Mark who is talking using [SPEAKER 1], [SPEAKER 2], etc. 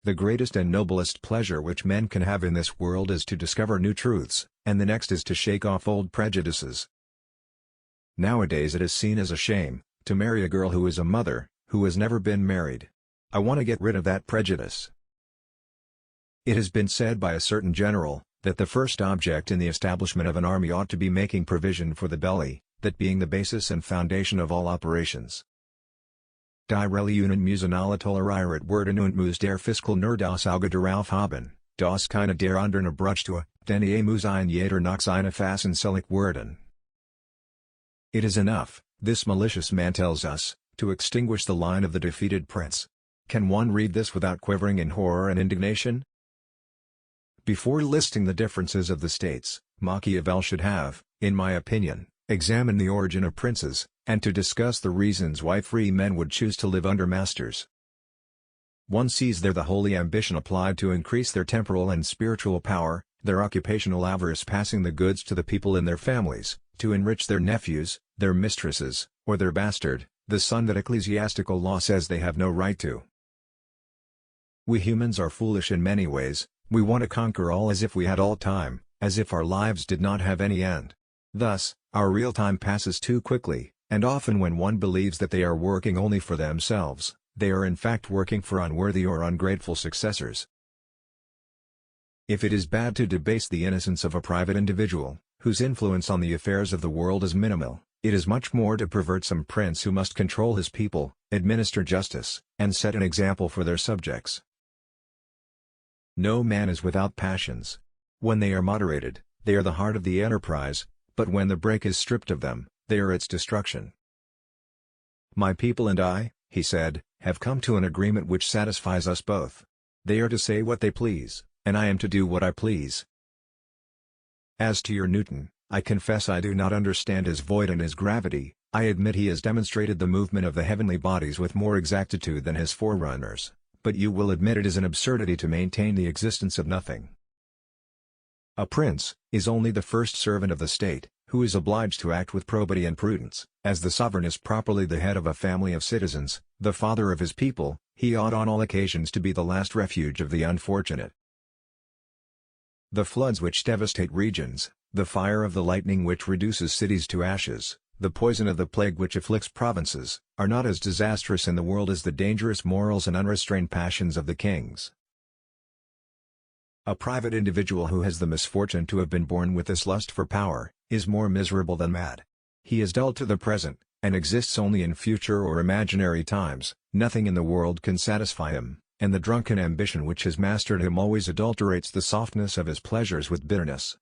[SPEAKER 1] The greatest and noblest pleasure which men can have in this world is to discover new truths, and the next is to shake off old prejudices. Nowadays it is seen as a shame to marry a girl who is a mother, who has never been married. I want to get rid of that prejudice. It has been said by a certain general, that the first object in the establishment of an army ought to be making provision for the belly, that being the basis and foundation of all operations. Die Religion müssen alle toleriert werden und muss der Fiscal nur das Auge darauf haben, dass keine der anderen Bruch tue, denn muss ein jeder nach seiner Fassung selig werden. It is enough, this malicious man tells us, to extinguish the line of the defeated prince. Can one read this without quivering in horror and indignation? Before listing the differences of the states, Machiavel should have, in my opinion, examined the origin of princes, and to discuss the reasons why free men would choose to live under masters. One sees there the holy ambition applied to increase their temporal and spiritual power, their occupational avarice passing the goods to the people in their families, to enrich their nephews, their mistresses, or their bastard, the son that ecclesiastical law says they have no right to. We humans are foolish in many ways. We want to conquer all as if we had all time, as if our lives did not have any end. Thus, our real time passes too quickly, and often when one believes that they are working only for themselves, they are in fact working for unworthy or ungrateful successors. If it is bad to debase the innocence of a private individual, whose influence on the affairs of the world is minimal, it is much more to pervert some prince who must control his people, administer justice, and set an example for their subjects. No man is without passions. When they are moderated, they are the heart of the enterprise, but when the brake is stripped of them, they are its destruction. My people and I, he said, have come to an agreement which satisfies us both. They are to say what they please, and I am to do what I please. As to your Newton, I confess I do not understand his void and his gravity. I admit he has demonstrated the movement of the heavenly bodies with more exactitude than his forerunners, but you will admit it is an absurdity to maintain the existence of nothing. A prince is only the first servant of the state, who is obliged to act with probity and prudence. As the sovereign is properly the head of a family of citizens, the father of his people, he ought on all occasions to be the last refuge of the unfortunate. The floods which devastate regions, the fire of the lightning which reduces cities to ashes, the poison of the plague which afflicts provinces, are not as disastrous in the world as the dangerous morals and unrestrained passions of the kings. A private individual who has the misfortune to have been born with this lust for power, is more miserable than mad. He is dull to the present, and exists only in future or imaginary times. Nothing in the world can satisfy him, and the drunken ambition which has mastered him always adulterates the softness of his pleasures with bitterness.